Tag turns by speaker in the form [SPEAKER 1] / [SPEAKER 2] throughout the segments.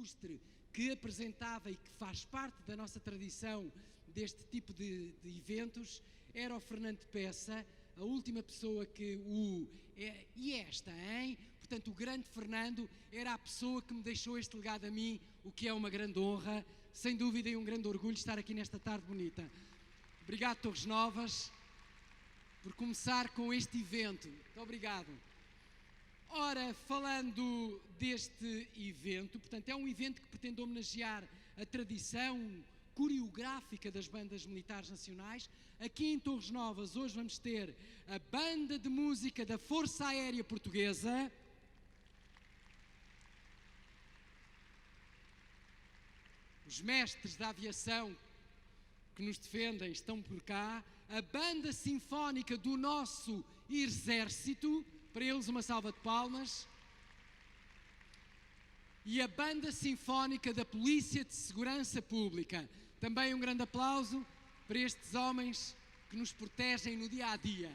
[SPEAKER 1] ilustre que apresentava e que faz parte da nossa tradição deste tipo de eventos, era o Fernando Peça, a última pessoa que e esta, hein? Portanto, o grande Fernando era a pessoa que me deixou este legado a mim, o que é uma grande honra, sem dúvida, e um grande orgulho estar aqui nesta tarde bonita. Obrigado, Torres Novas, por começar com este evento. Muito obrigado. Ora, falando deste evento, portanto, é um evento que pretende homenagear a tradição coreográfica das bandas militares nacionais. Aqui em Torres Novas, hoje vamos ter a Banda de Música da Força Aérea Portuguesa, os mestres da aviação que nos defendem estão por cá, a Banda Sinfónica do nosso Exército, para eles uma salva de palmas, e a Banda Sinfónica da Polícia de Segurança Pública. Também um grande aplauso para estes homens que nos protegem no dia-a-dia.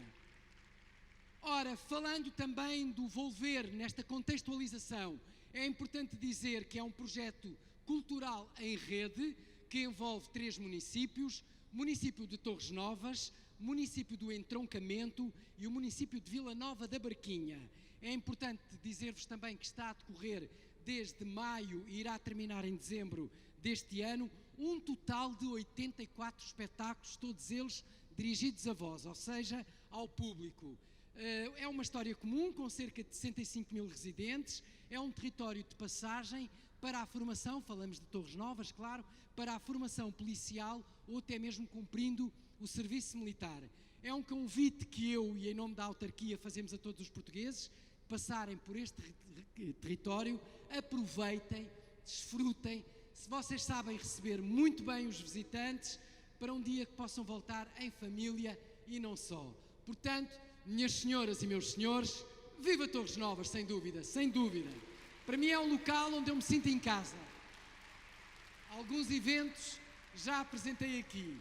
[SPEAKER 1] Ora, falando também do Volver nesta contextualização, é importante dizer que é um projeto cultural em rede que envolve 3 municípios, município de Torres Novas, município do Entroncamento e o município de Vila Nova da Barquinha. É importante dizer-vos também que está a decorrer desde maio e irá terminar em dezembro deste ano, um total de 84 espetáculos, todos eles dirigidos a vós, ou seja, ao público. É uma história comum, com cerca de 65 mil residentes, é um território de passagem para a formação, falamos de Torres Novas, claro, para a formação policial ou até mesmo cumprindo o serviço militar. É um convite que eu e em nome da autarquia fazemos a todos os portugueses, passarem por este território, aproveitem, desfrutem, se vocês sabem receber muito bem os visitantes, para um dia que possam voltar em família e não só. Portanto, minhas senhoras e meus senhores, viva Torres Novas, sem dúvida, sem dúvida. Para mim é um local onde eu me sinto em casa. Alguns eventos já apresentei aqui.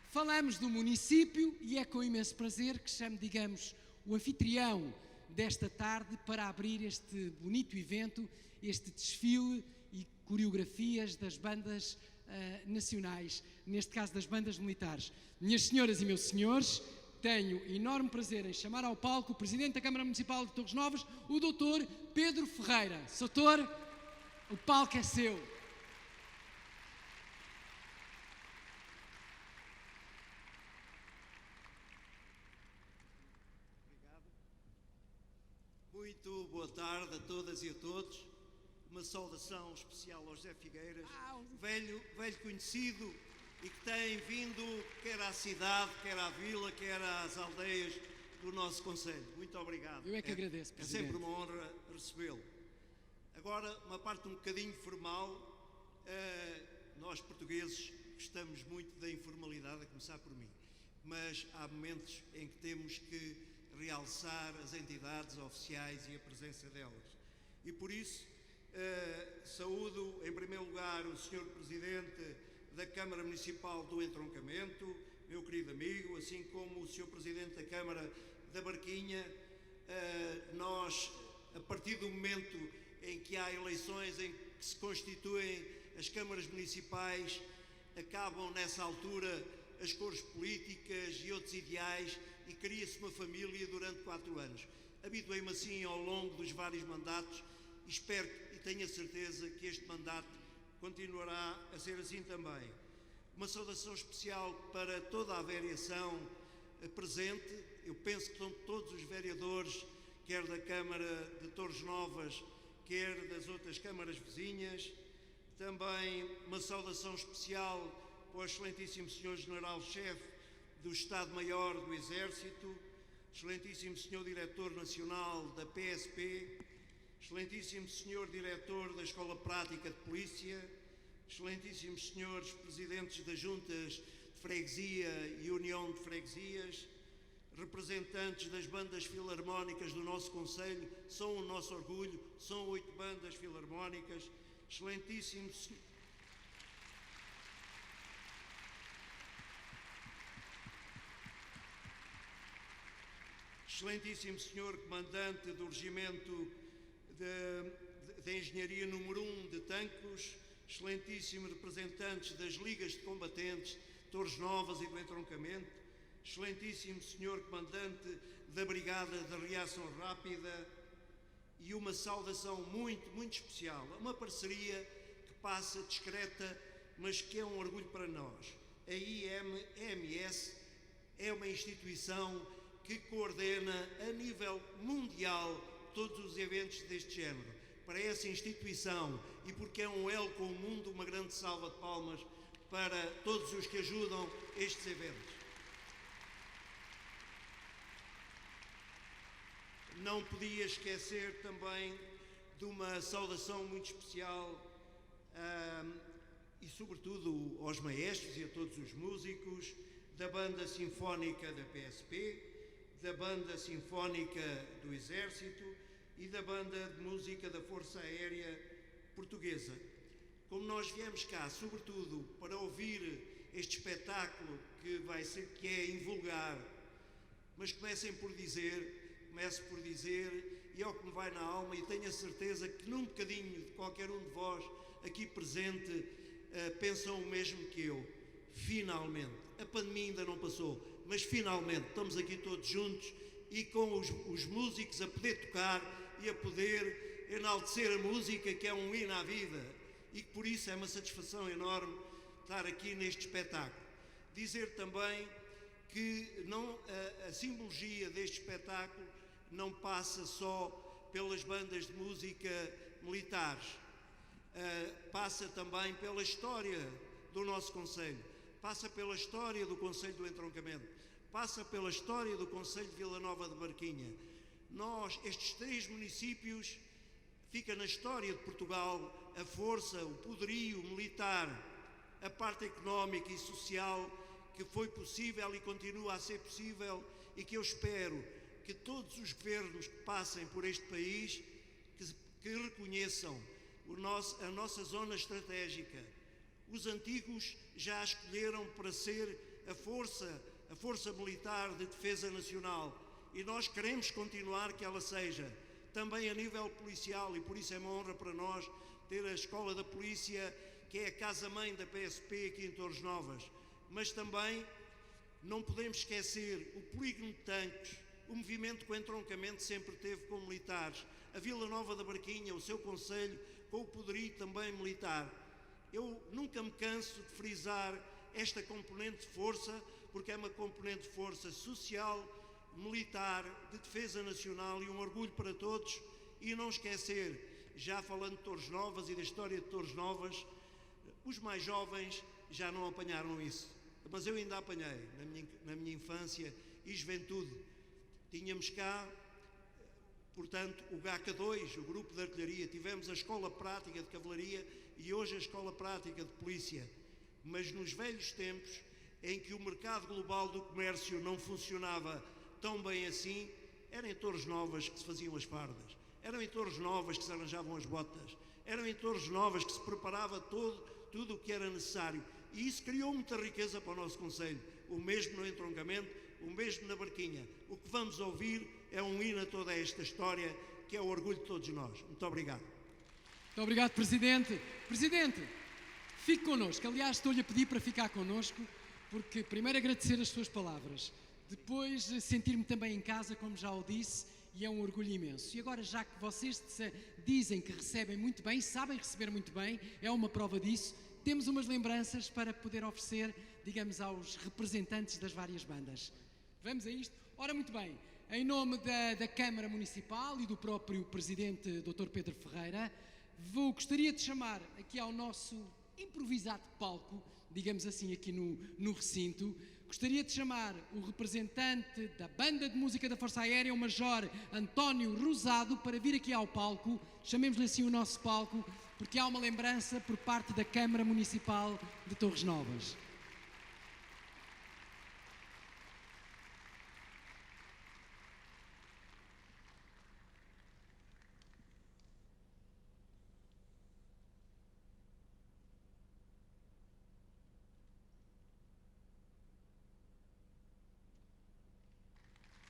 [SPEAKER 1] Falamos do município e é com imenso prazer que chamo, digamos, o anfitrião desta tarde para abrir este bonito evento, este desfile e coreografias das bandas nacionais, neste caso das bandas militares. Minhas senhoras e meus senhores, tenho enorme prazer em chamar ao palco o Presidente da Câmara Municipal de Torres Novas, o Dr. Pedro Ferreira. Doutor, o palco é seu.
[SPEAKER 2] Obrigado. Muito boa tarde a todas e a todos. Uma saudação especial ao José Figueiras, velho conhecido e que tem vindo quer à cidade, quer à vila, quer às aldeias do nosso concelho. Muito obrigado.
[SPEAKER 1] Eu é que agradeço, Presidente.
[SPEAKER 2] É sempre uma honra recebê-lo. Agora, uma parte um bocadinho formal. Nós, portugueses, gostamos muito da informalidade, a começar por mim. Mas há momentos em que temos que realçar as entidades oficiais e a presença delas. E por isso, saúdo, em primeiro lugar, o Sr. Presidente da Câmara Municipal do Entroncamento, meu querido amigo, assim como o Sr. Presidente da Câmara da Barquinha. Nós, a partir do momento em que há eleições, em que se constituem as câmaras municipais, acabam nessa altura as cores políticas e outros ideais e cria-se uma família durante 4 anos. Habituei-me assim ao longo dos vários mandatos e espero e tenho a certeza que este mandato continuará a ser assim também. Uma saudação especial para toda a vereação presente. Eu penso que são todos os vereadores, quer da Câmara de Torres Novas, quer das outras câmaras vizinhas. Também uma saudação especial para o excelentíssimo Sr. General-Chefe do Estado-Maior do Exército, excelentíssimo Sr. Diretor Nacional da PSP, excelentíssimo Sr. Diretor da Escola Prática de Polícia, excelentíssimos Srs. Presidentes das Juntas de Freguesia e União de Freguesias, representantes das bandas filarmónicas do nosso concelho, são o nosso orgulho, são 8 bandas filarmónicas, excelentíssimo Sr. Comandante do Regimento de da Engenharia número 1 de Tancos, excelentíssimos representantes das Ligas de Combatentes, Torres Novas e do Entroncamento, excelentíssimo senhor comandante da Brigada de Reação Rápida, e uma saudação muito, muito especial, uma parceria que passa discreta, mas que é um orgulho para nós. A IMS é uma instituição que coordena a nível mundial todos os eventos deste género. Para essa instituição, e porque é um elo com o mundo, uma grande salva de palmas para todos os que ajudam estes eventos. Não podia esquecer também de uma saudação muito especial e sobretudo aos maestros e a todos os músicos da Banda Sinfónica da PSP, da Banda Sinfónica do Exército e da Banda de Música da Força Aérea Portuguesa. Como nós viemos cá, sobretudo, para ouvir este espetáculo que é invulgar, mas comece por dizer, e é o que me vai na alma, e tenho a certeza que num bocadinho de qualquer um de vós aqui presente pensam o mesmo que eu. Finalmente, a pandemia ainda não passou, mas finalmente estamos aqui todos juntos e com os músicos a poder tocar e a poder enaltecer a música, que é um hino à vida, e que por isso é uma satisfação enorme estar aqui neste espetáculo. Dizer também que a simbologia deste espetáculo não passa só pelas bandas de música militares, passa também pela história do nosso concelho, passa pela história do Concelho do Entroncamento, passa pela história do Concelho de Vila Nova de Barquinha. Estes 3 municípios, fica na história de Portugal a força, o poderio militar, a parte económica e social que foi possível e continua a ser possível, e que eu espero que todos os governos que passem por este país que reconheçam a nossa zona estratégica. Os antigos já a escolheram para ser a força militar de defesa nacional, e nós queremos continuar que ela seja, também a nível policial, e por isso é uma honra para nós ter a Escola da Polícia, que é a casa-mãe da PSP aqui em Torres Novas. Mas também não podemos esquecer o polígono de Tancos, o movimento com entroncamento sempre teve com militares, a Vila Nova da Barquinha, o seu concelho, com o poderio também militar. Eu nunca me canso de frisar esta componente de força, porque é uma componente de força social, militar, de defesa nacional e um orgulho para todos. E não esquecer, já falando de Torres Novas e da história de Torres Novas, os mais jovens já não apanharam isso, mas eu ainda apanhei na minha infância e juventude. Tínhamos cá, portanto, o GACA-2, o Grupo de Artilharia, tivemos a Escola Prática de Cavalaria e hoje a Escola Prática de Polícia. Mas nos velhos tempos, em que o mercado global do comércio não funcionava tão bem assim, eram em Torres Novas que se faziam as fardas, eram em Torres Novas que se arranjavam as botas, eram em Torres Novas que se preparava tudo o que era necessário. E isso criou muita riqueza para o nosso concelho. O mesmo no entroncamento, o mesmo na Barquinha. O que vamos ouvir é um hino a toda esta história, que é o orgulho de todos nós. Muito obrigado.
[SPEAKER 1] Muito obrigado, Presidente. Presidente, fique connosco. Aliás, estou-lhe a pedir para ficar connosco, porque primeiro agradecer as suas palavras, depois sentir-me também em casa, como já o disse, e é um orgulho imenso. E agora, já que vocês dizem que recebem muito bem, sabem receber muito bem, é uma prova disso, temos umas lembranças para poder oferecer, digamos, aos representantes das várias bandas. Vamos a isto? Ora, muito bem, em nome da Câmara Municipal e do próprio Presidente Dr. Pedro Ferreira, gostaria de chamar aqui ao nosso improvisado palco, digamos assim, aqui no recinto, gostaria de chamar o representante da Banda de Música da Força Aérea, o Major António Rosado, para vir aqui ao palco. Chamemos-lhe assim o nosso palco, porque há uma lembrança por parte da Câmara Municipal de Torres Novas.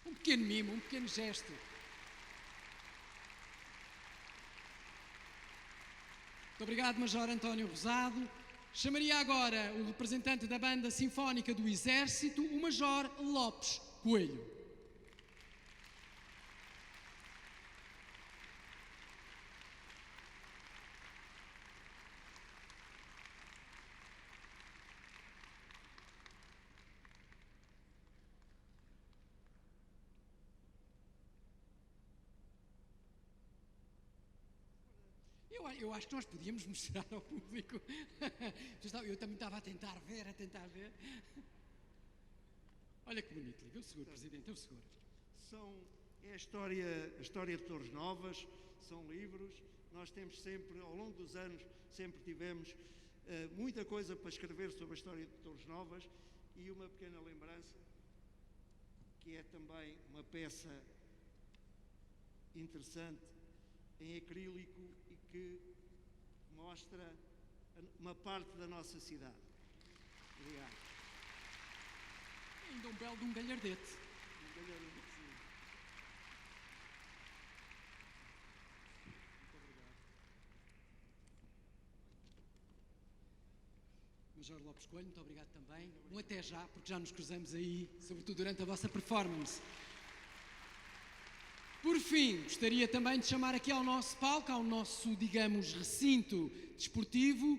[SPEAKER 1] Um pequeno mimo, um pequeno gesto. Muito obrigado, Major António Rosado. Chamaria agora o representante da Banda Sinfónica do Exército, o Major Lopes Coelho. Eu acho que nós podíamos mostrar ao público. Eu também estava a tentar ver. Olha que bonito, viu, Sr. Presidente? É o seguro.
[SPEAKER 2] É a história de Torres Novas, são livros. Nós temos sempre, ao longo dos anos, sempre tivemos muita coisa para escrever sobre a história de Torres Novas e uma pequena lembrança, que é também uma peça interessante em acrílico e que mostra uma parte da nossa cidade. Obrigado.
[SPEAKER 1] Ainda um belo de um galhardete.
[SPEAKER 2] Sim. Muito obrigado.
[SPEAKER 1] Major Lopes Coelho, muito obrigado também. Um até já, porque já nos cruzamos aí, sobretudo durante a vossa performance. Por fim, gostaria também de chamar aqui ao nosso palco, ao nosso, digamos, recinto desportivo,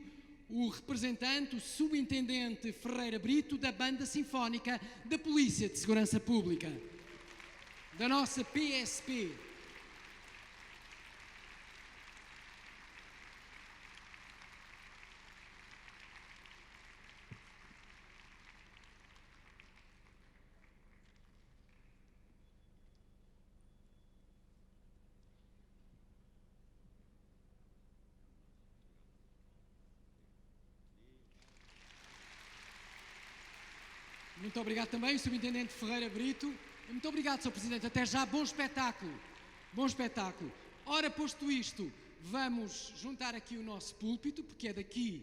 [SPEAKER 1] o representante, o subintendente Ferreira Brito, da Banda Sinfónica da Polícia de Segurança Pública, da nossa PSP. Muito obrigado também, o subintendente Ferreira Brito. Muito obrigado, Sr. Presidente. Até já, bom espetáculo. Bom espetáculo. Ora, posto isto, vamos juntar aqui o nosso púlpito, porque é daqui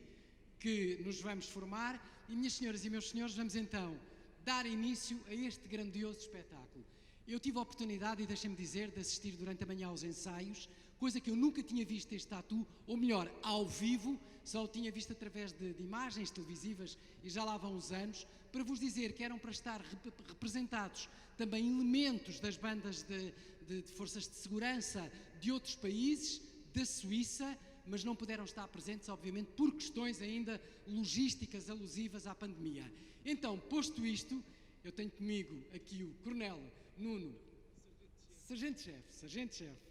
[SPEAKER 1] que nos vamos formar. E, minhas senhoras e meus senhores, vamos então dar início a este grandioso espetáculo. Eu tive a oportunidade, e deixem-me dizer, de assistir durante a manhã aos ensaios, coisa que eu nunca tinha visto este tatu, ou melhor, ao vivo, só o tinha visto através de imagens televisivas e já lá vão uns anos, para vos dizer que eram para estar representados também elementos das bandas de forças de segurança de outros países, da Suíça, mas não puderam estar presentes, obviamente, por questões ainda logísticas alusivas à pandemia. Então, posto isto, eu tenho comigo aqui o Coronel Nuno, Sargento-Chefe,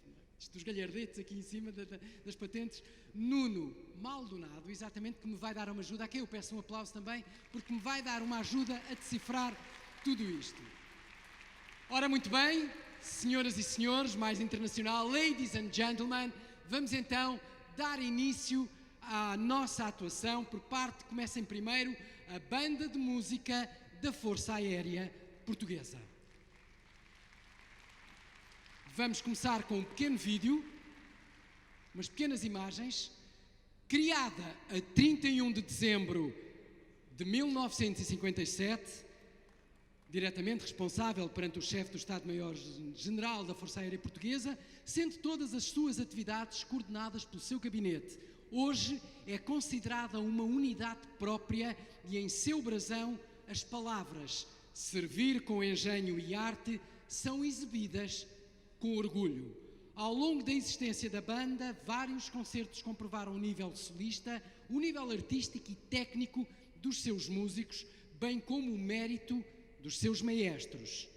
[SPEAKER 1] dos galhardetes aqui em cima das patentes, Nuno Maldonado, exatamente, que me vai dar uma ajuda, a quem eu peço um aplauso também, porque me vai dar uma ajuda a decifrar tudo isto. Ora, muito bem, senhoras e senhores, mais internacional, ladies and gentlemen, vamos então dar início à nossa atuação por parte, comecem primeiro, a Banda de Música da Força Aérea Portuguesa. Vamos começar com um pequeno vídeo, umas pequenas imagens, criada a 31 de dezembro de 1957, diretamente responsável perante o chefe do Estado-Maior-General da Força Aérea Portuguesa, sendo todas as suas atividades coordenadas pelo seu gabinete. Hoje é considerada uma unidade própria e em seu brasão as palavras "servir com engenho e arte" são exibidas com orgulho. Ao longo da existência da banda, vários concertos comprovaram o nível solista, o nível artístico e técnico dos seus músicos, bem como o mérito dos seus maestros.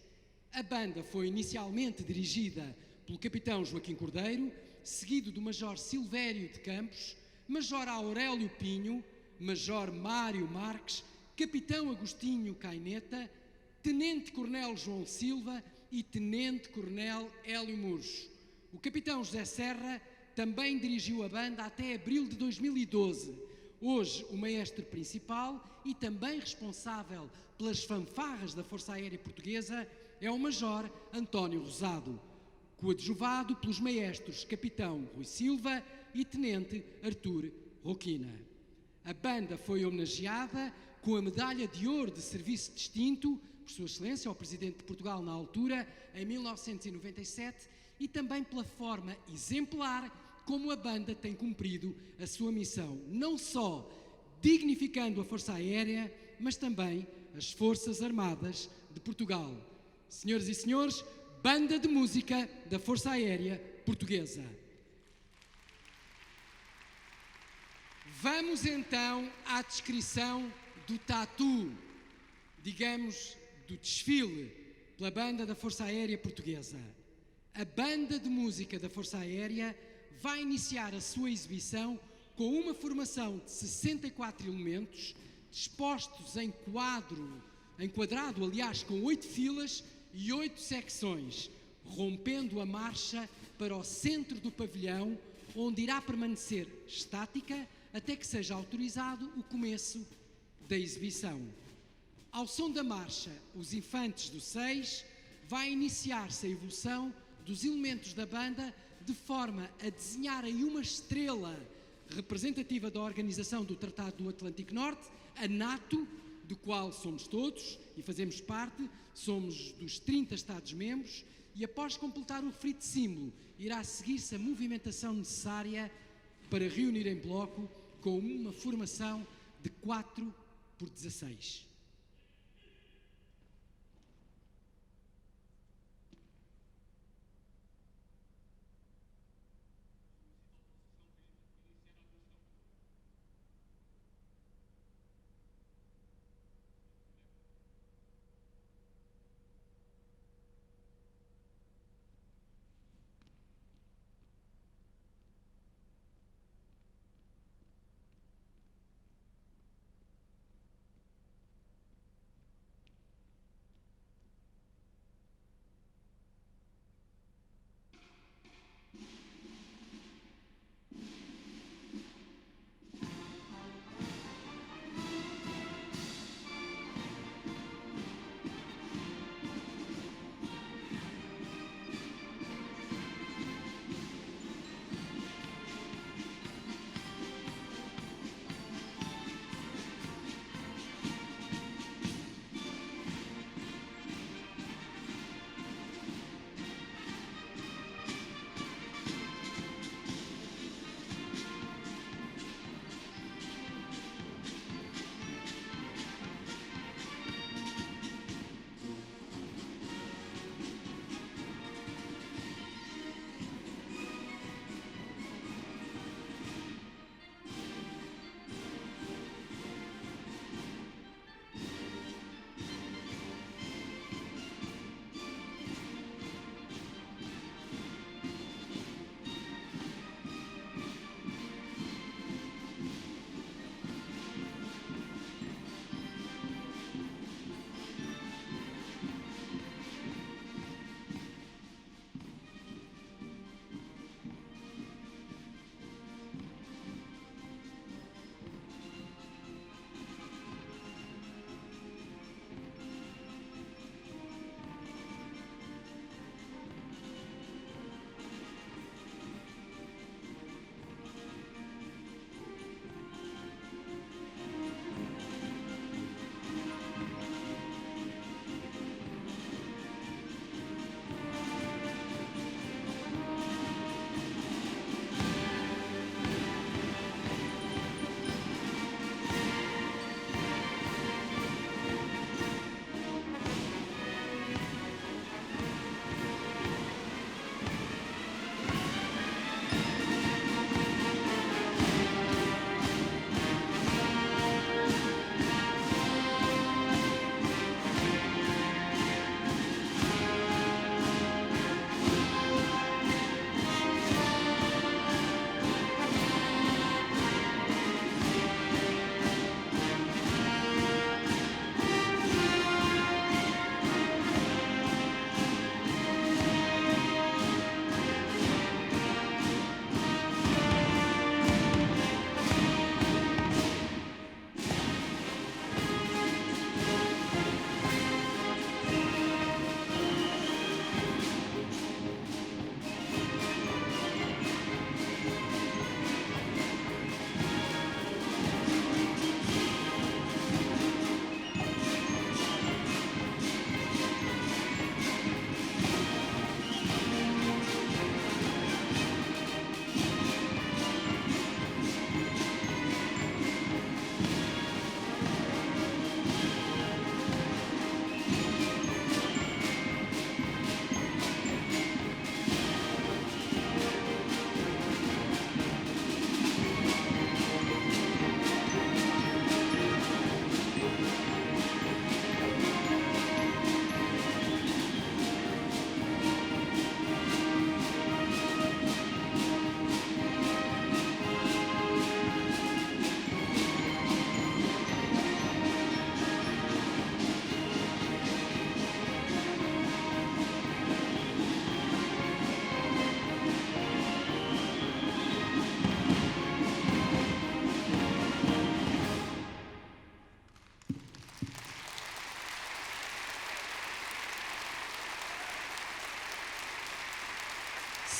[SPEAKER 1] A banda foi inicialmente dirigida pelo capitão Joaquim Cordeiro, seguido do Major Silvério de Campos, Major Aurélio Pinho, Major Mário Marques, Capitão Agostinho Caineta, Tenente-Coronel João Silva e Tenente-Coronel Hélio Murcho. O Capitão José Serra também dirigiu a banda até abril de 2012. Hoje, o maestro principal e também responsável pelas fanfarras da Força Aérea Portuguesa é o Major António Rosado, coadjuvado pelos maestros Capitão Rui Silva e Tenente Artur Roquina. A banda foi homenageada com a Medalha de Ouro de Serviço Distinto por Sua Excelência, ao Presidente de Portugal na altura, em 1997, e também pela forma exemplar como a banda tem cumprido a sua missão, não só dignificando a Força Aérea, mas também as Forças Armadas de Portugal. Senhoras e senhores, Banda de Música da Força Aérea Portuguesa. Vamos então à descrição do tatu, digamos, do desfile pela Banda da Força Aérea Portuguesa. A Banda de Música da Força Aérea vai iniciar a sua exibição com uma formação de 64 elementos, dispostos em quadrado, aliás, com 8 filas e 8 secções, rompendo a marcha para o centro do pavilhão, onde irá permanecer estática até que seja autorizado o começo da exibição. Ao som da marcha, os Infantes do 6, vai iniciar-se a evolução dos elementos da banda de forma a desenharem uma estrela representativa da Organização do Tratado do Atlântico Norte, a NATO, do qual somos todos e fazemos parte, somos dos 30 Estados-membros, e após completar o referido símbolo, irá seguir-se a movimentação necessária para reunir em bloco com uma formação de 4x16.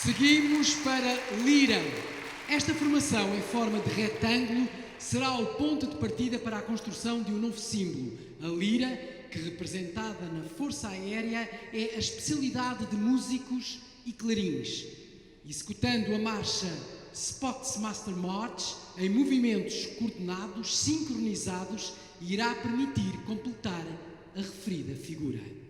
[SPEAKER 1] Seguimos para Lira. Esta formação em forma de retângulo será o ponto de partida para a construção de um novo símbolo. A lira, que representada na Força Aérea, é a especialidade de músicos e clarins. Executando a marcha Sportsmaster March em movimentos coordenados, sincronizados, irá permitir completar a referida figura.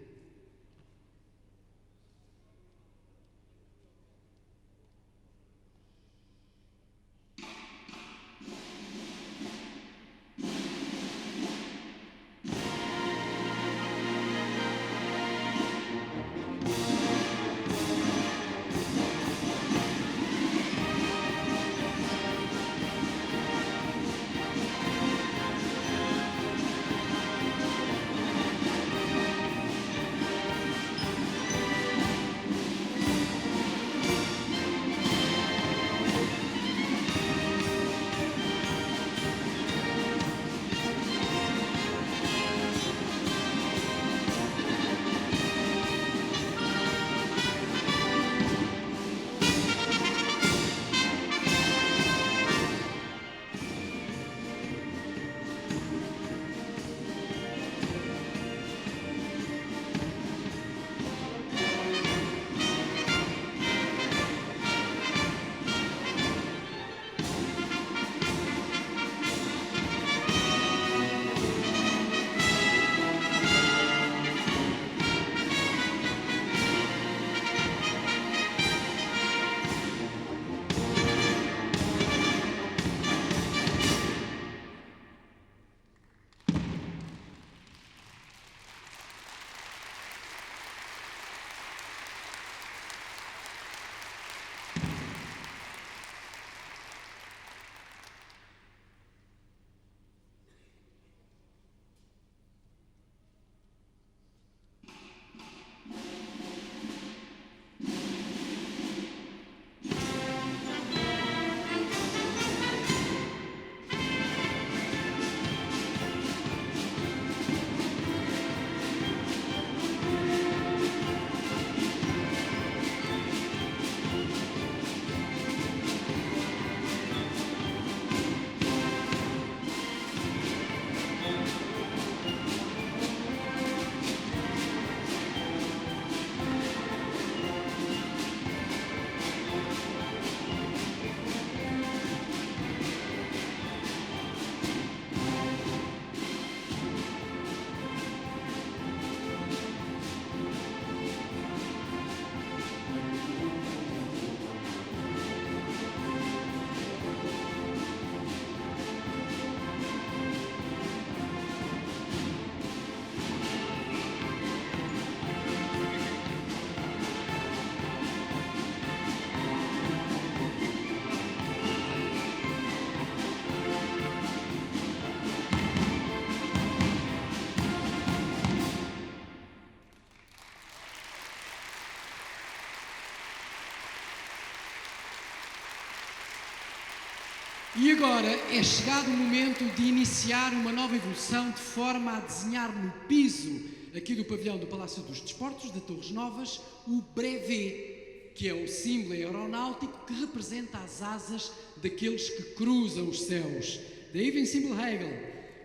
[SPEAKER 1] E agora é chegado o momento de iniciar uma nova evolução de forma a desenhar no piso aqui do pavilhão do Palácio dos Desportos de Torres Novas o brevet, que é o símbolo aeronáutico que representa as asas daqueles que cruzam os céus. Daí vem símbolo Hegel.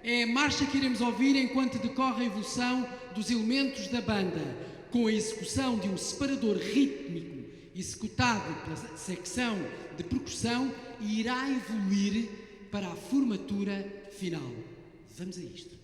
[SPEAKER 1] É a marcha que iremos ouvir enquanto decorre a evolução dos elementos da banda, com a execução de um separador rítmico executado pela secção de percussão, e irá evoluir para a formatura final. Vamos a isto.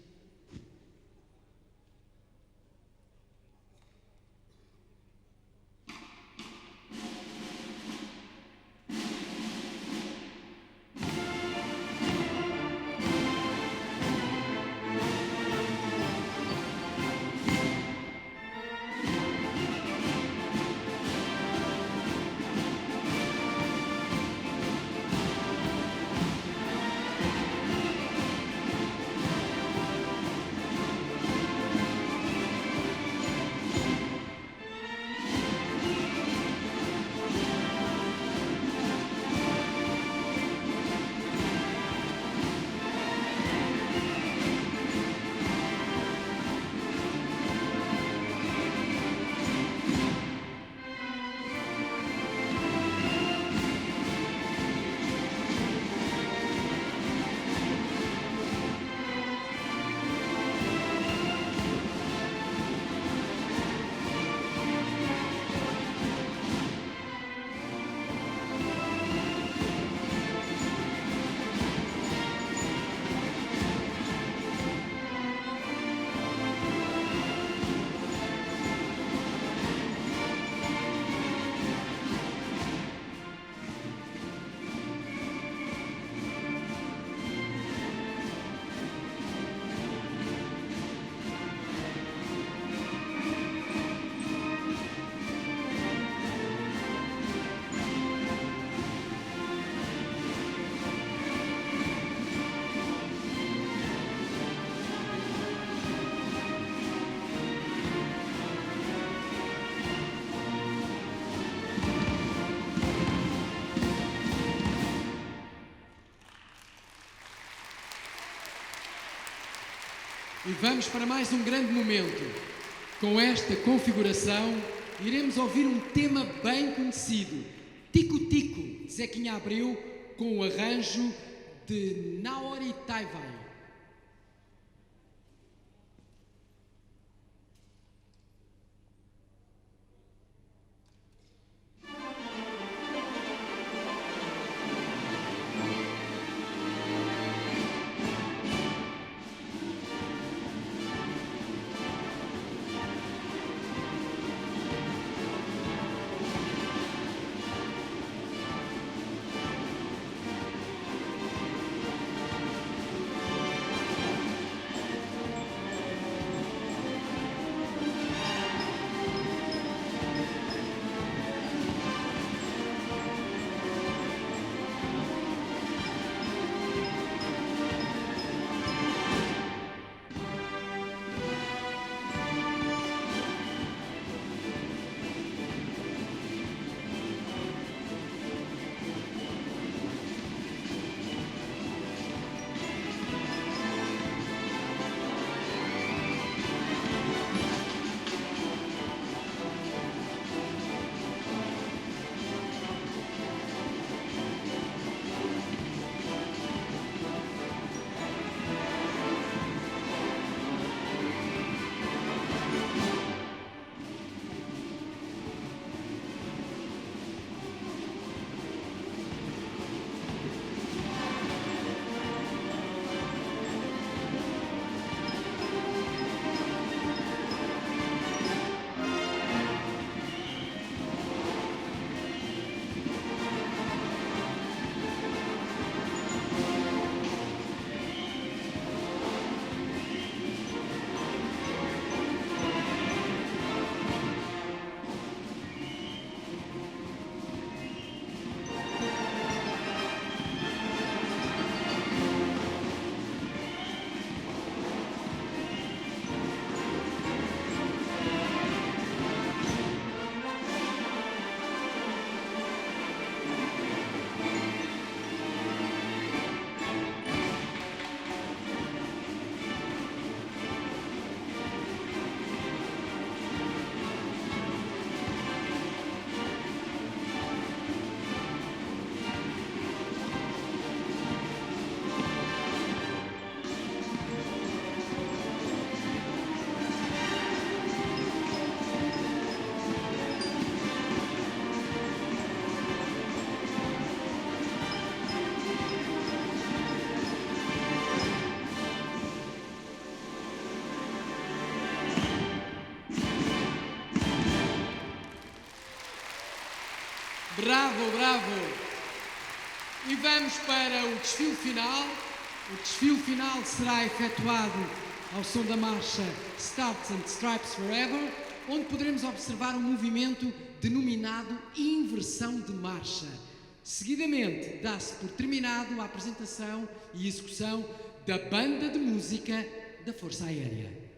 [SPEAKER 1] E vamos para mais um grande momento. Com esta configuração, iremos ouvir um tema bem conhecido, Tico Tico, de Zequinha Abreu, com o arranjo de Naori Taivai. Bravo, bravo! E vamos para o desfile final. O desfile final será efetuado ao som da marcha Stars and Stripes Forever, onde poderemos observar um movimento denominado inversão de marcha. Seguidamente, dá-se por terminado a apresentação e execução da Banda de Música da Força Aérea.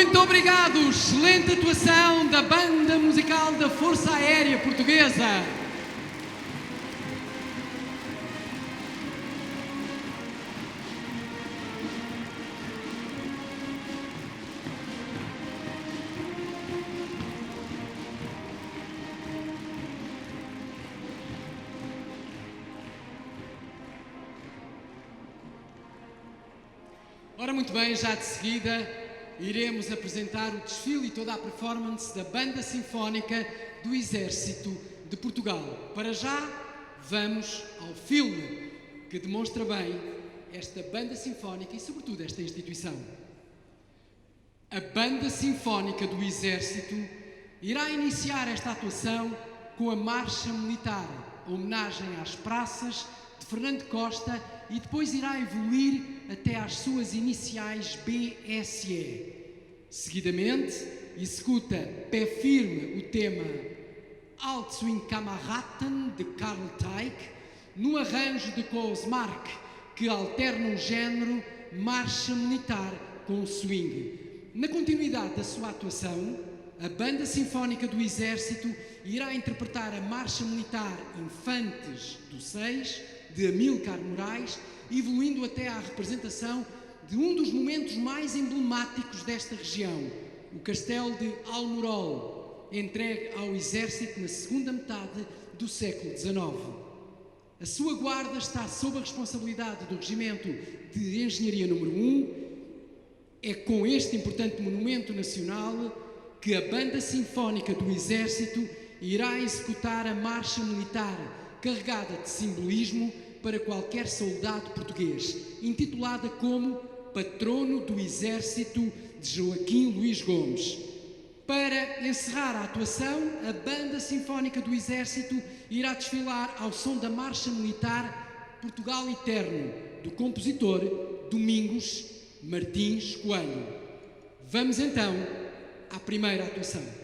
[SPEAKER 1] Muito obrigado! Excelente atuação da Banda Musical da Força Aérea Portuguesa. Ora, muito bem, já de seguida iremos apresentar o desfile e toda a performance da Banda Sinfónica do Exército de Portugal. Para já, vamos ao filme que demonstra bem esta Banda Sinfónica e, sobretudo, esta instituição. A Banda Sinfónica do Exército irá iniciar esta atuação com a Marcha Militar, homenagem às praças de Fernando Costa, e depois irá evoluir até às suas iniciais BSE. Seguidamente, executa pé firme o tema Alt Swing Kameraden de Karl Teig, no arranjo de Kosmark, que alterna o género marcha militar com o swing. Na continuidade da sua atuação, a Banda Sinfónica do Exército irá interpretar a marcha militar Infantes do 6, de Amílcar Moraes, evoluindo até à representação de um dos momentos mais emblemáticos desta região, o Castelo de Almorol, entregue ao Exército na segunda metade do século XIX. A sua guarda está sob a responsabilidade do Regimento de Engenharia número 1. É com este importante monumento nacional que a Banda Sinfónica do Exército irá executar a marcha militar carregada de simbolismo para qualquer soldado português, intitulada como Patrono do Exército de Joaquim Luís Gomes. Para encerrar a atuação, a Banda Sinfónica do Exército irá desfilar ao som da marcha militar Portugal Eterno, do compositor Domingos Martins Coelho. Vamos então à primeira atuação.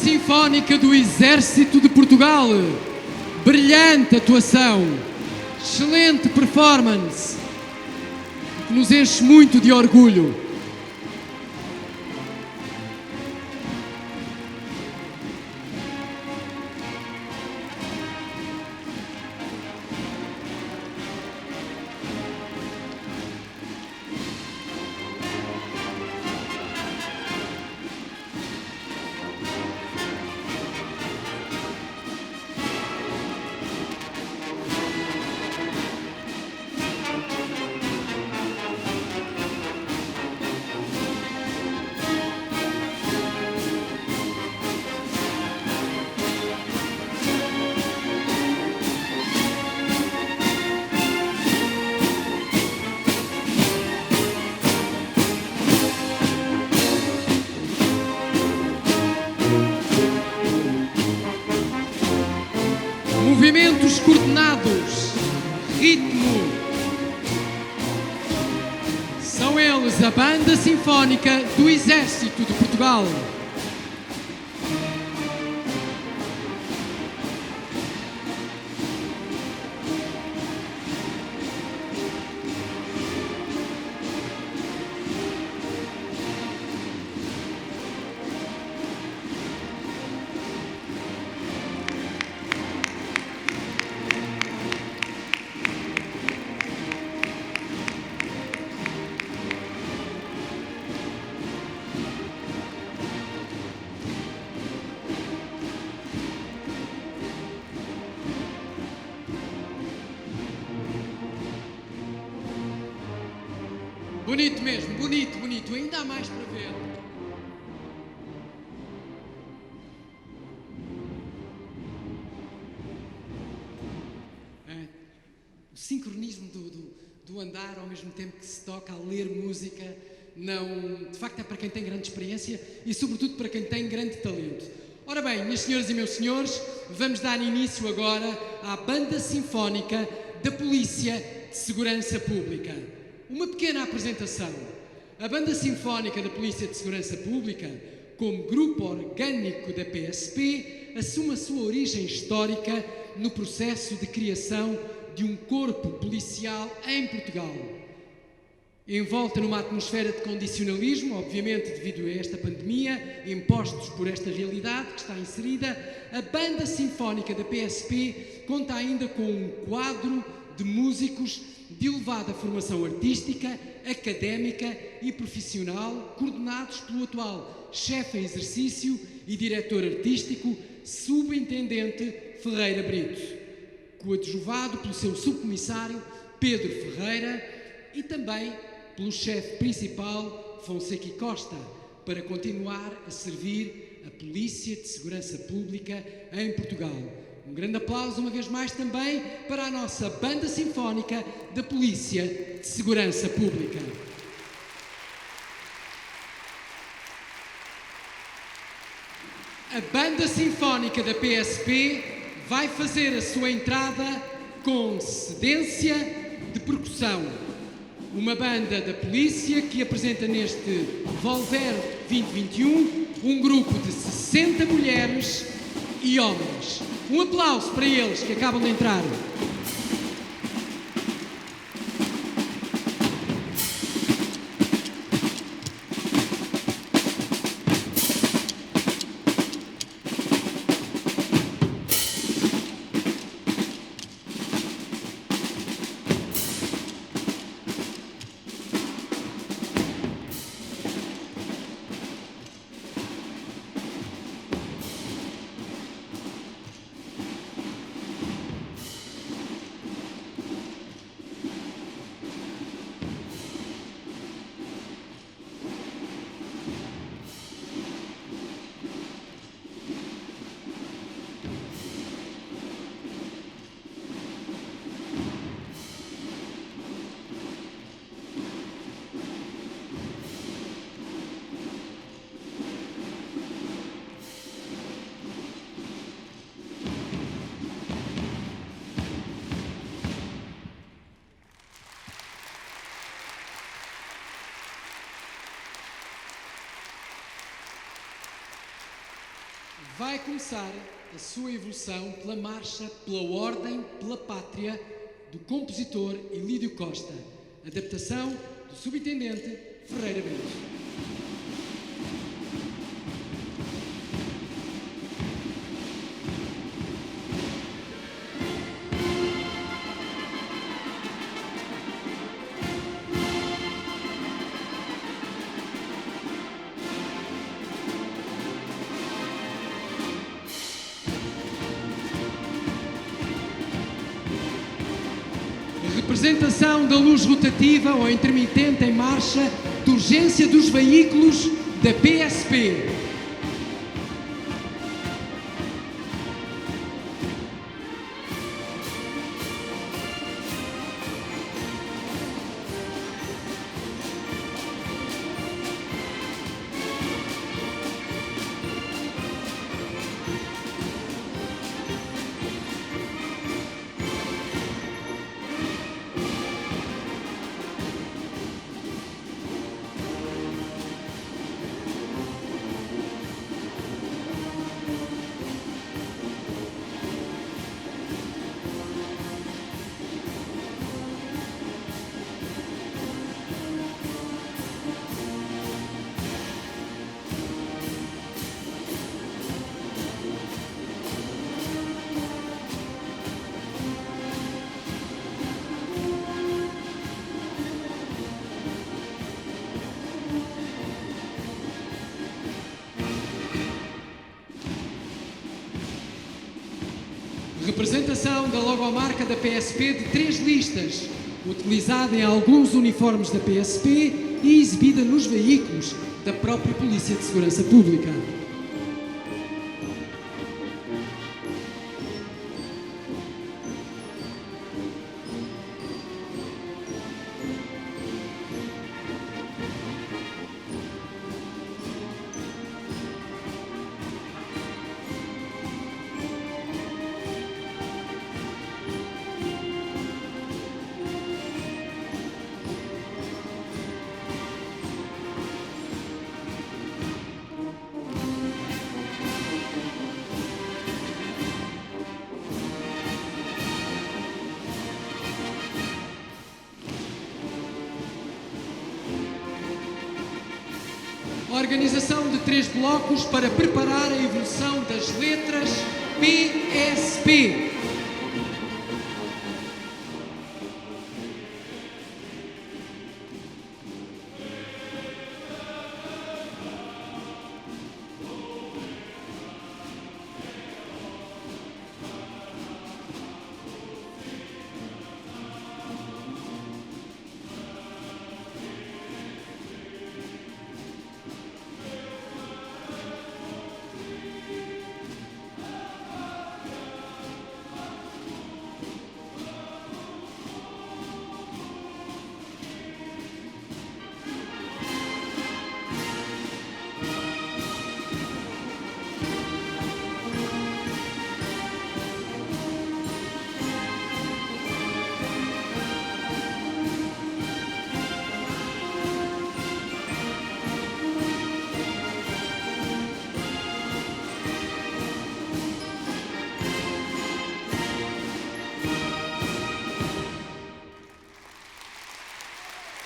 [SPEAKER 1] Sinfónica do Exército de Portugal. Brilhante atuação, excelente performance, que nos enche muito de orgulho. Movimentos coordenados, ritmo. São eles a Banda Sinfónica do Exército de Portugal. Bonito mesmo, bonito, bonito. Ainda há mais para ver. O sincronismo do andar ao mesmo tempo que se toca a ler música, não, de facto é para quem tem grande experiência e sobretudo para quem tem grande talento. Ora bem, minhas senhoras e meus senhores, vamos dar início agora à Banda Sinfónica da Polícia de Segurança Pública. Uma pequena apresentação. A Banda Sinfónica da Polícia de Segurança Pública, como grupo orgânico da PSP, assume a sua origem histórica no processo de criação de um corpo policial em Portugal. Envolta numa atmosfera de condicionalismo, obviamente devido a esta pandemia, impostos por esta realidade que está inserida, a Banda Sinfónica da PSP conta ainda com um quadro de músicos de elevada formação artística, académica e profissional, coordenados pelo atual chefe em exercício e diretor artístico, Subintendente Ferreira Brito, coadjuvado pelo seu subcomissário Pedro Ferreira e também pelo chefe principal Fonseca Costa, para continuar a servir a Polícia de Segurança Pública em Portugal. Um grande aplauso uma vez mais também para a nossa Banda Sinfónica da Polícia de Segurança Pública. A Banda Sinfónica da PSP vai fazer a sua entrada com cedência de percussão. Uma banda da polícia que apresenta neste Volver 2021 um grupo de 60 mulheres e homens. Um aplauso para eles que acabam de entrar. Vai começar a sua evolução pela marcha Pela Ordem, pela Pátria, do compositor Elídio Costa. Adaptação do subintendente Ferreira Brito. Representação da luz rotativa ou intermitente em marcha de urgência dos veículos da PSP. Representação da logomarca da PSP de 3 listas, utilizada em alguns uniformes da PSP e exibida nos veículos da própria Polícia de Segurança Pública. Organização de 3 blocos para preparar a evolução das letras PSP.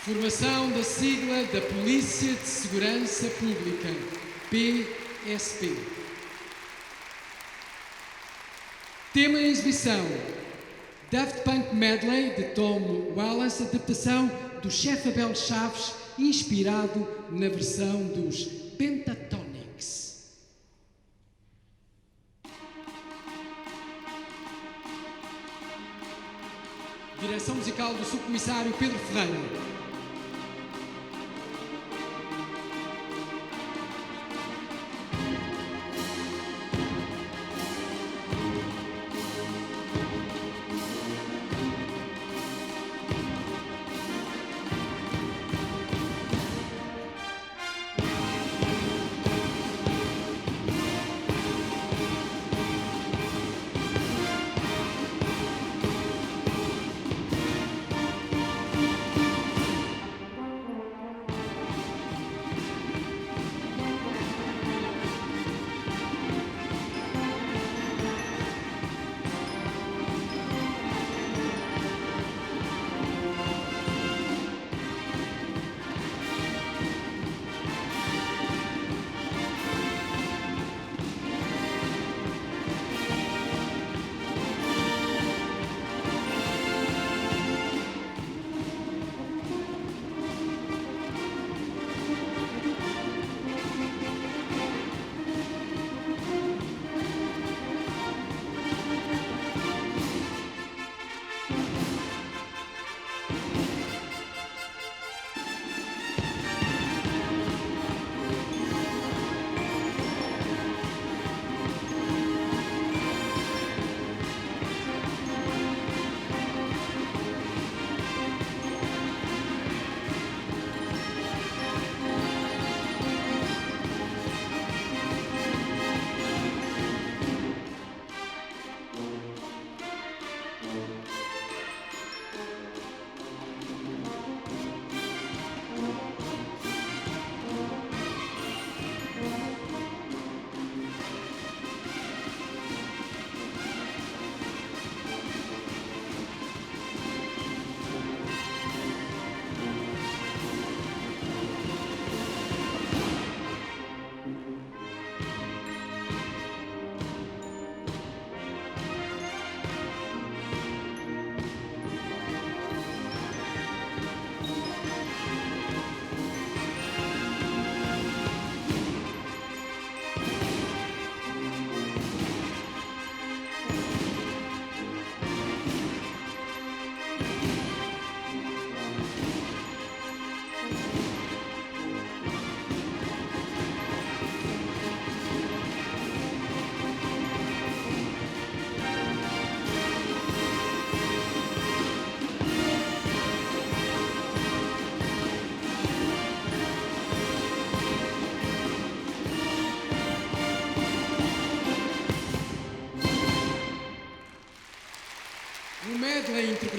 [SPEAKER 1] Formação da sigla da Polícia de Segurança Pública, PSP. Tema em exibição: Daft Punk Medley, de Tom Wallace, adaptação do chefe Abel Chaves, inspirado na versão dos Pentatonix. Direção musical do subcomissário Pedro Ferreira.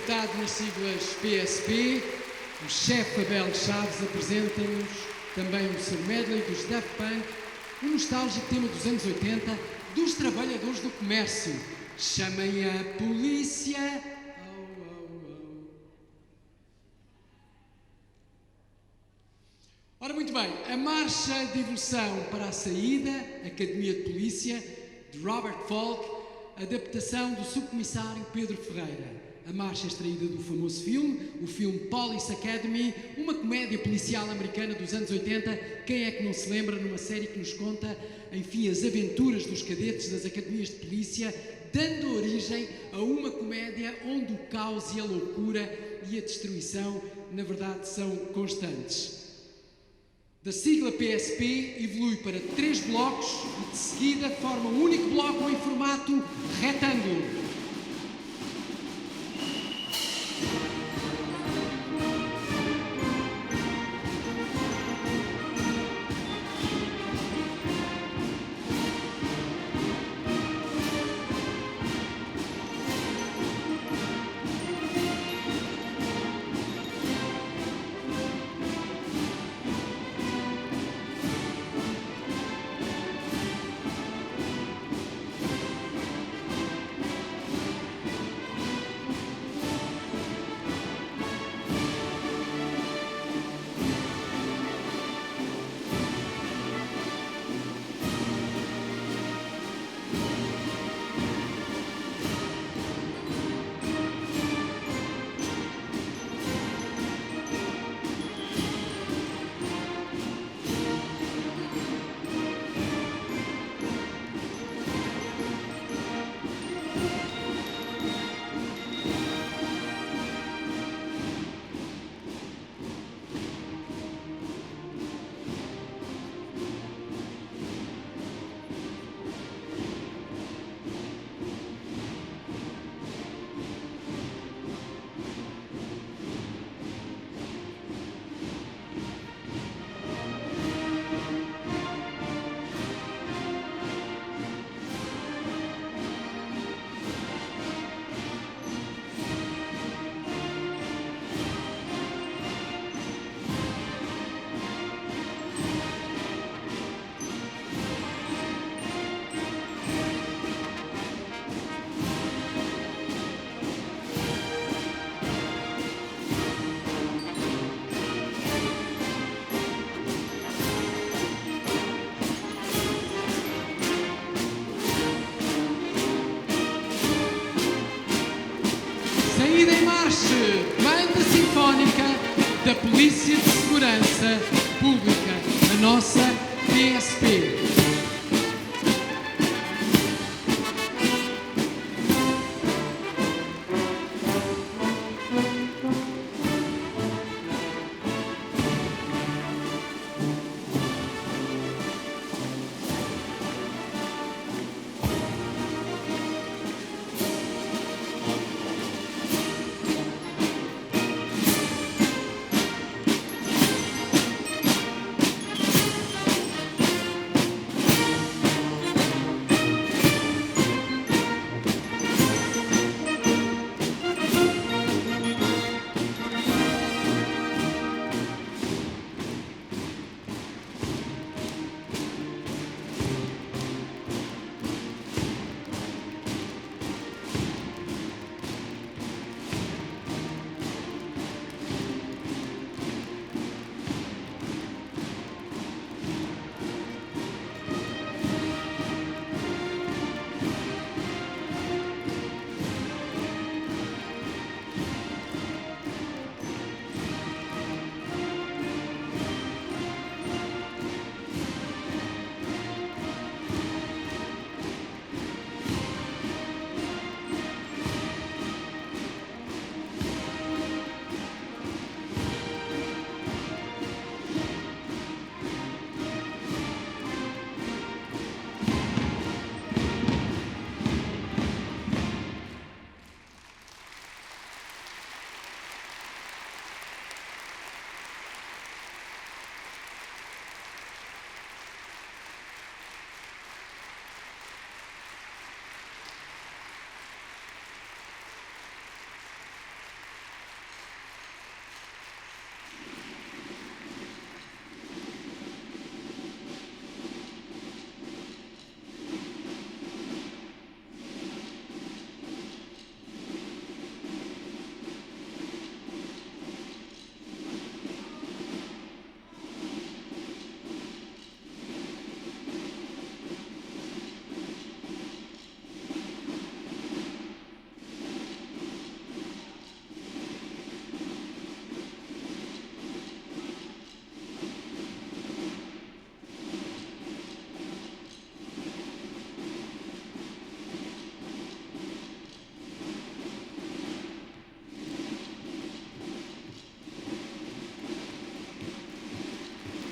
[SPEAKER 1] interpretado nas siglas PSP. O chefe Abel Chaves apresenta-nos também o seu medley dos Daft Punk, um nostálgico tema dos anos 80 dos trabalhadores do comércio. Chamem a polícia. Oh, oh, oh. Ora, muito bem, a marcha de evolução para a saída, Academia de Polícia, de Robert Falk, adaptação do subcomissário Pedro Ferreira. A marcha extraída do famoso filme, o filme Police Academy, uma comédia policial americana dos anos 80. Quem é que não se lembra, numa série que nos conta, enfim, as aventuras dos cadetes das academias de polícia, dando origem a uma comédia onde o caos e a loucura e a destruição, na verdade, são constantes. Da sigla PSP evolui para 3 blocos e de seguida forma um único bloco em formato retângulo. Saída em marcha, Banda Sinfónica da Polícia de Segurança Pública, a nossa PSP.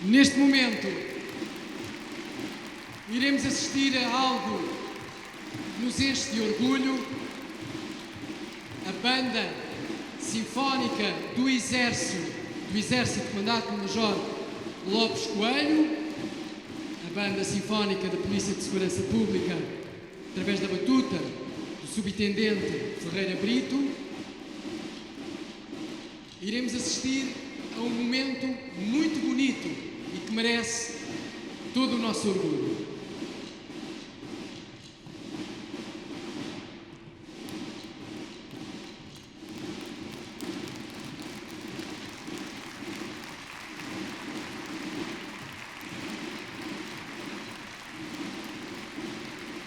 [SPEAKER 1] Neste momento, iremos assistir a algo que nos enche de orgulho. A Banda Sinfónica do Exército comandado pelo Major Lopes Coelho, a Banda Sinfónica da Polícia de Segurança Pública, através da batuta do Subintendente Ferreira Brito. Iremos assistir a um momento muito bonito e que merece todo o nosso orgulho.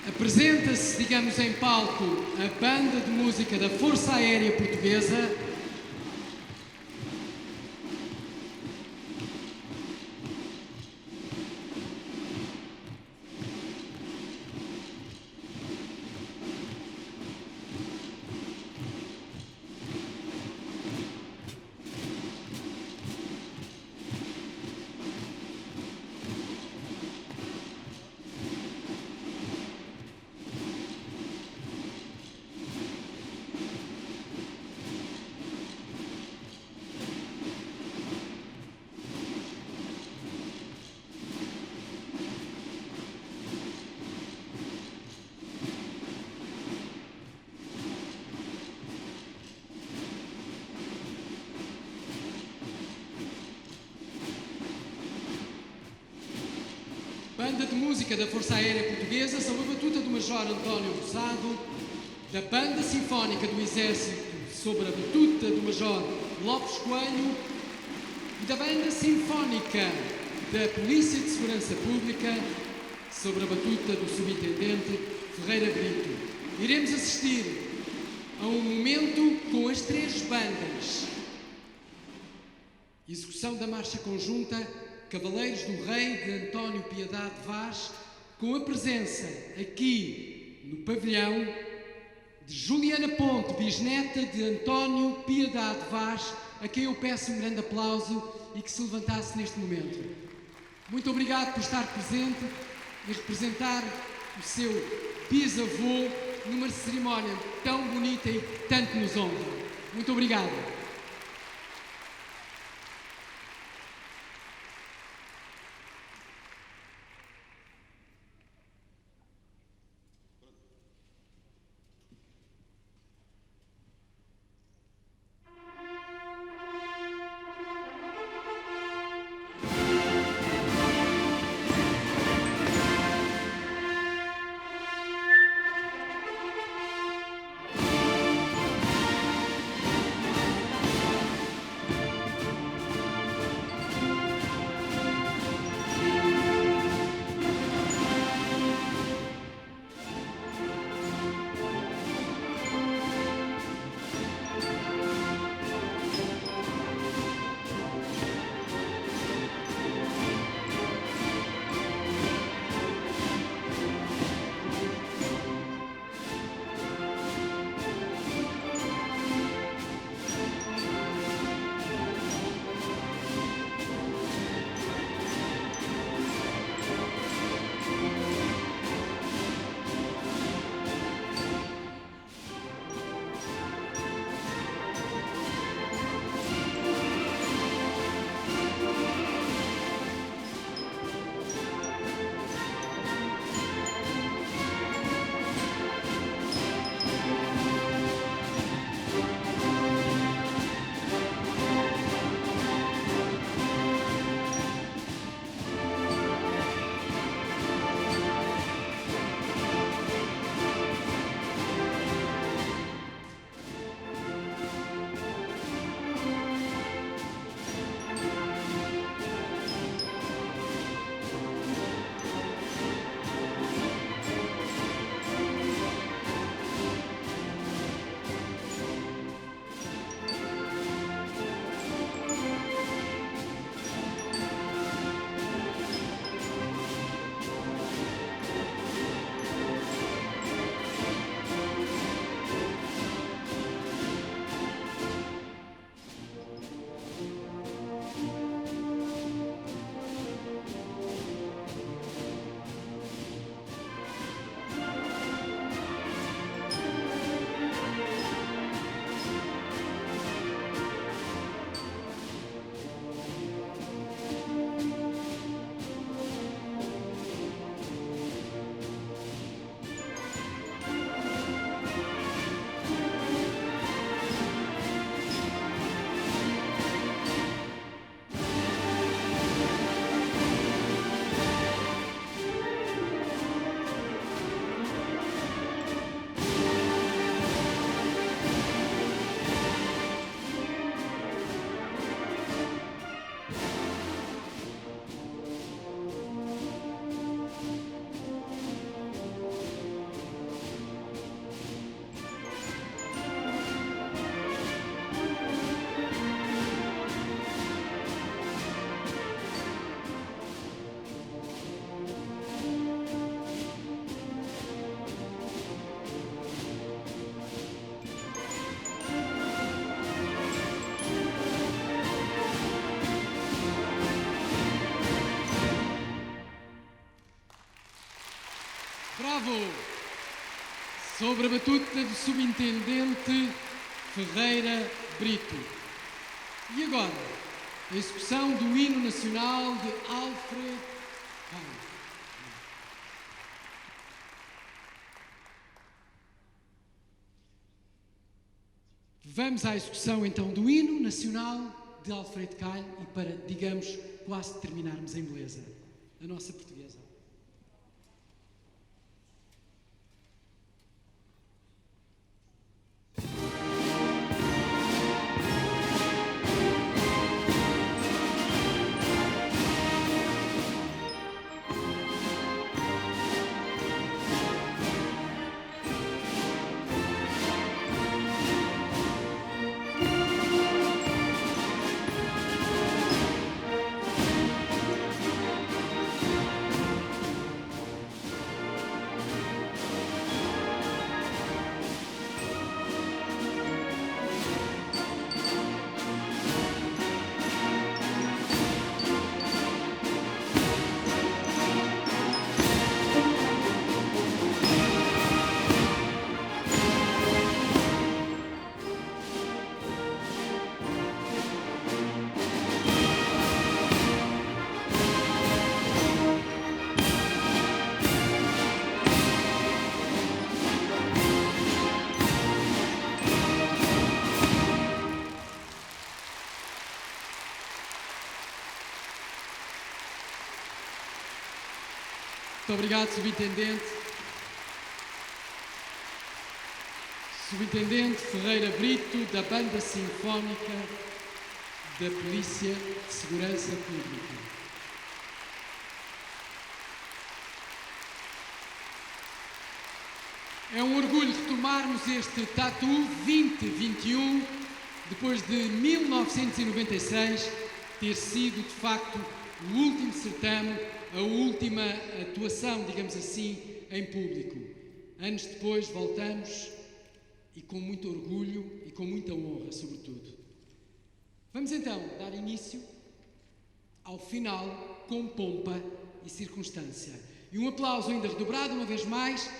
[SPEAKER 1] Apresenta-se, digamos, em palco a Banda de Música da Força Aérea Portuguesa. Banda de Música da Força Aérea Portuguesa, sob a batuta do Major António Rosado, da Banda Sinfónica do Exército, sob a batuta do Major Lopes Coelho, e da Banda Sinfónica da Polícia de Segurança Pública, sob a batuta do Subintendente Ferreira Brito. Iremos assistir a um momento com as três bandas. Execução da marcha conjunta Cavaleiros do Rei, de António Piedade Vaz, com a presença aqui no pavilhão de Juliana Ponte, bisneta de António Piedade Vaz, a quem eu peço um grande aplauso e que se levantasse neste momento. Muito obrigado por estar presente e representar o seu bisavô numa cerimónia tão bonita e tanto nos honra. Muito obrigado. Bravo! Sobre a batuta do subintendente Ferreira Brito. E agora, a execução do hino nacional de Alfred Kahn. Vamos à execução então do hino nacional de Alfred Kahn e para, digamos, quase terminarmos em beleza, a nossa portuguesa. Muito obrigado, Subintendente. Subintendente Ferreira Brito, da Banda Sinfónica da Polícia de Segurança Pública. É um orgulho retomarmos este Tatu 2021, depois de 1996 ter sido, de facto, o último certame, a última atuação, digamos assim, em público. Anos depois voltamos e com muito orgulho e com muita honra, sobretudo. Vamos então dar início ao final com pompa e circunstância. E um aplauso ainda redobrado, uma vez mais,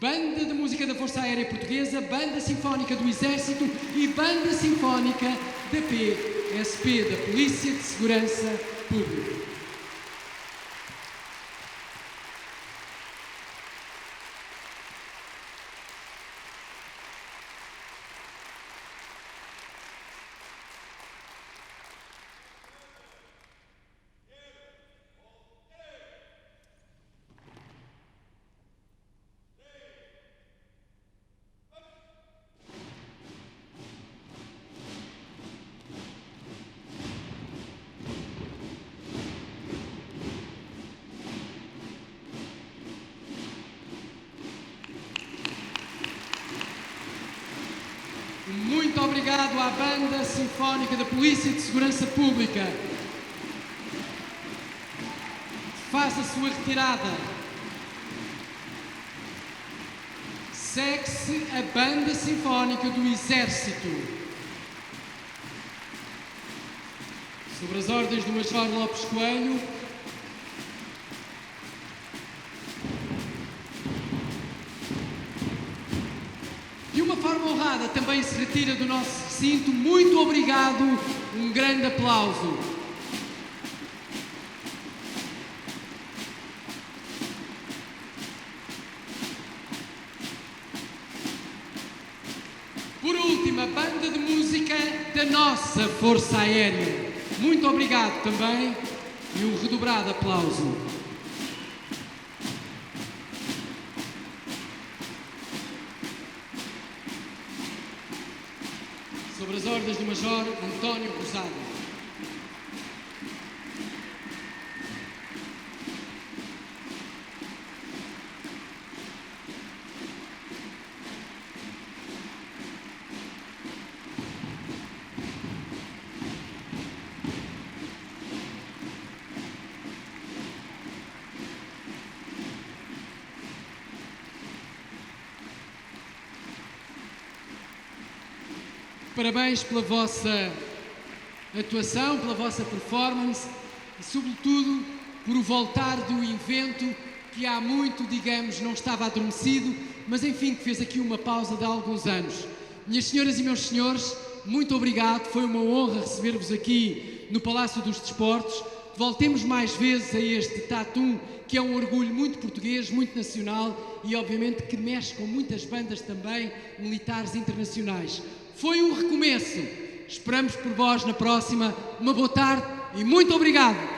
[SPEAKER 1] Banda de Música da Força Aérea Portuguesa, Banda Sinfónica do Exército e Banda Sinfónica da PSP, da Polícia de Segurança Pública. Muito obrigado à Banda Sinfónica da Polícia de Segurança Pública. Faça a sua retirada. Segue-se a Banda Sinfónica do Exército. Sobre as ordens do Major Lopes Coelho, honrada, também se retira do nosso recinto. Muito obrigado, um grande aplauso. Por último, a Banda de Música da nossa Força Aérea. Muito obrigado também e um redobrado aplauso. Sobre as ordens do Major António Rosado. Parabéns pela vossa atuação, pela vossa performance e, sobretudo, por o voltar do evento que há muito, digamos, não estava adormecido, mas enfim, que fez aqui uma pausa de alguns anos. Minhas senhoras e meus senhores, muito obrigado, foi uma honra receber-vos aqui no Palácio dos Desportos. Voltemos mais vezes a este Tatum, que é um orgulho muito português, muito nacional e obviamente que mexe com muitas bandas também militares internacionais. Foi um recomeço. Esperamos por vós na próxima. Uma boa tarde e muito obrigado.